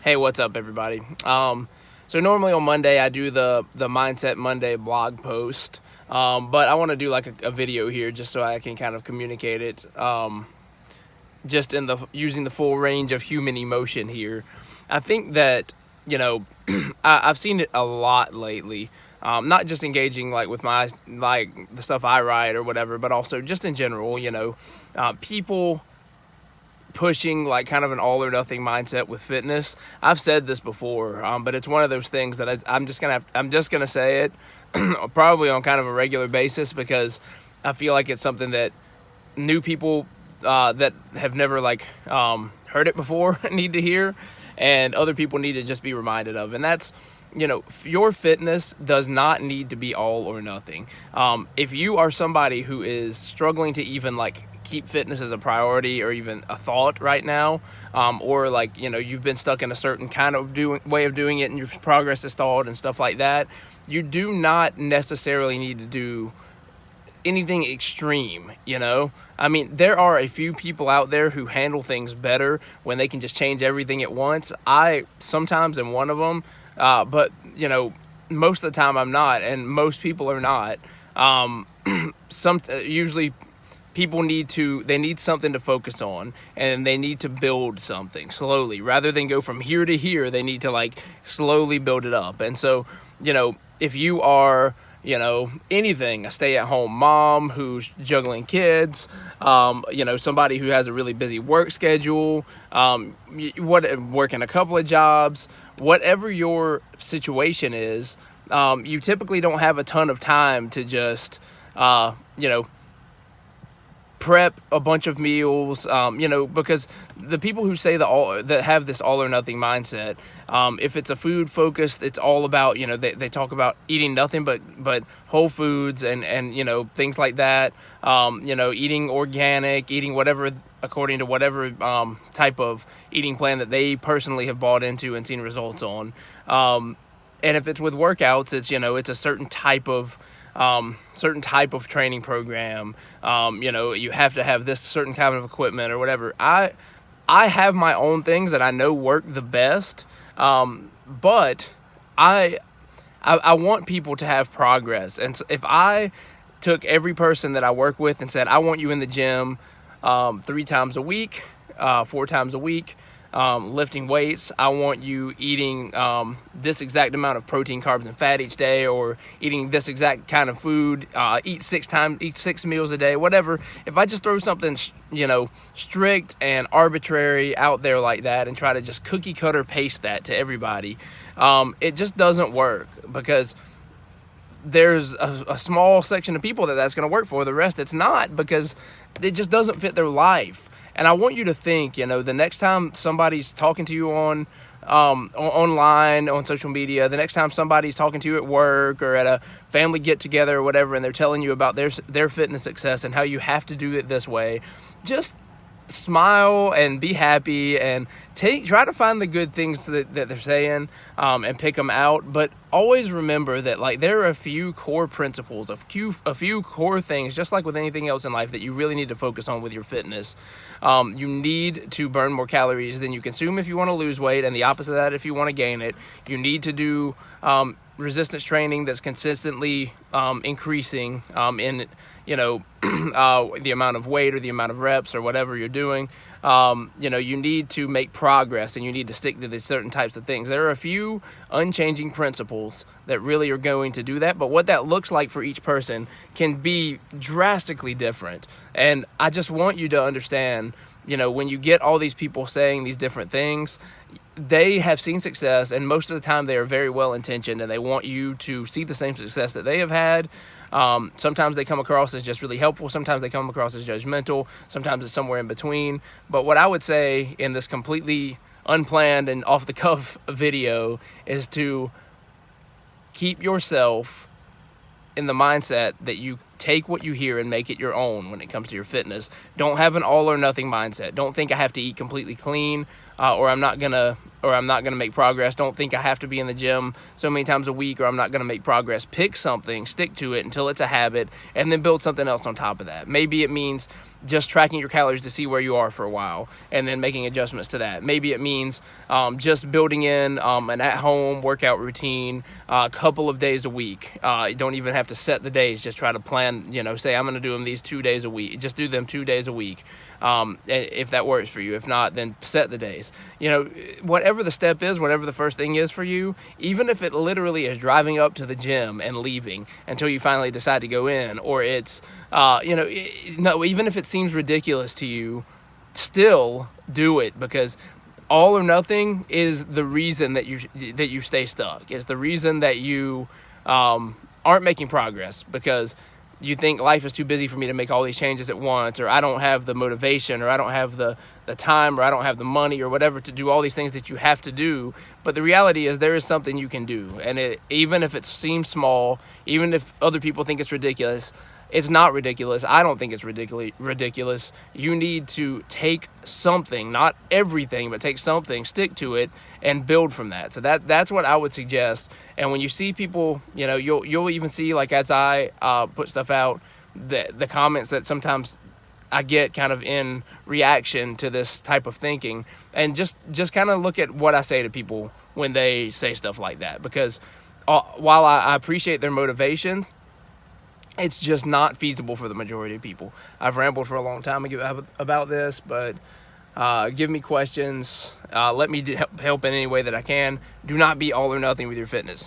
Hey, what's up, everybody? So normally on Monday I do the Mindset Monday blog post, but I want to do like a video here just so I can kind of communicate it, just in the using the full range of human emotion here. I think that you know I've seen it a lot lately. Not just engaging like with my like the stuff I write or whatever, but also just in general. People pushing like kind of an all or nothing mindset with fitness. I've said this before, but it's one of those things that I'm just gonna say it probably on kind of a regular basis because I feel like it's something that new people that have never heard it before need to hear, and other people need to just be reminded of. And that's, your fitness does not need to be all or nothing. If you are somebody who is struggling to even keep fitness as a priority or even a thought right now, or you've been stuck in a certain kind of way of doing it and your progress is stalled and stuff like that, you do not necessarily need to do anything extreme. I mean, there are a few people out there who handle things better when they can just change everything at once. I sometimes am one of them, but most of the time I'm not, and most people are not. Usually people need something to focus on, and they need to build something slowly rather than go from here to here. They need to slowly build it up. And so, if you are, anything, a stay-at-home mom who's juggling kids, somebody who has a really busy work schedule, working a couple of jobs, whatever your situation is, you typically don't have a ton of time to just, prep a bunch of meals, because the people who say that have this all or nothing mindset, if it's a food focused, it's all about, they talk about eating nothing but whole foods and things like that, eating organic, eating whatever, according to whatever type of eating plan that they personally have bought into and seen results on. And if it's with workouts, it's a certain type of training program. You have to have this certain kind of equipment or whatever. I have my own things that I know work the best, but I want people to have progress. And so if I took every person that I work with and said, I want you in the gym 3 times a week, 4 times a week, lifting weights. I want you eating this exact amount of protein, carbs, and fat each day, or eating this exact kind of food. Eat 6 meals a day, whatever. If I just throw something, strict and arbitrary out there like that, and try to just cookie cutter paste that to everybody, it just doesn't work, because there's a small section of people that's going to work for. The rest, it's not, because it just doesn't fit their life. And I want you to think, the next time somebody's talking to you online, on social media, the next time somebody's talking to you at work or at a family get-together or whatever, and they're telling you about their fitness success and how you have to do it this way, just smile and be happy and try to find the good things that they're saying, and pick them out. But always remember that there are a few core principles, a few core things, just like with anything else in life, that you really need to focus on with your fitness. You need to burn more calories than you consume if you want to lose weight, and the opposite of that if you want to gain it. You need to do resistance training that's consistently increasing in the amount of weight or the amount of reps or whatever you're doing. You need to make progress, and you need to stick to these certain types of things. There are a few unchanging principles that really are going to do that, but what that looks like for each person can be drastically different. And I just want you to understand, when you get all these people saying these different things, they have seen success, and most of the time they are very well intentioned, and they want you to see the same success that they have had. Sometimes they come across as just really helpful. Sometimes they come across as judgmental. Sometimes it's somewhere in between. But what I would say in this completely unplanned and off-the-cuff video is to keep yourself in the mindset that you take what you hear and make it your own when it comes to your fitness. Don't have an all or nothing mindset. Don't think I have to eat completely clean or I'm not gonna make progress. Don't think I have to be in the gym so many times a week, or I'm not gonna make progress. Pick something, stick to it until it's a habit, and then build something else on top of that. Maybe it means just tracking your calories to see where you are for a while and then making adjustments to that. Maybe it means just building in an at-home workout routine a couple of days a week. You don't even have to set the days. Just try to plan, say I'm going to do them these 2 days a week. Just do them 2 days a week if that works for you. If not, then set the days. Whatever the step is, whatever the first thing is for you, even if it literally is driving up to the gym and leaving until you finally decide to go in, or it's even if it seems ridiculous to you, still do it, because all or nothing is the reason that you stay stuck. It's the reason that you aren't making progress, because you think life is too busy for me to make all these changes at once, or I don't have the motivation, or I don't have the time, or I don't have the money, or whatever, to do all these things that you have to do. But the reality is there is something you can do, and even if it seems small, even if other people think it's ridiculous, it's not ridiculous. I don't think it's ridiculous. You need to take something, not everything, but take something, stick to it, and build from that. So that's what I would suggest. And when you see people, you'll even see, like, as I put stuff out, the comments that sometimes I get kind of in reaction to this type of thinking, and just kind of look at what I say to people when they say stuff like that, because while I appreciate their motivation, it's just not feasible for the majority of people. I've rambled for a long time about this, but give me questions. Let me help in any way that I can. Do not be all or nothing with your fitness.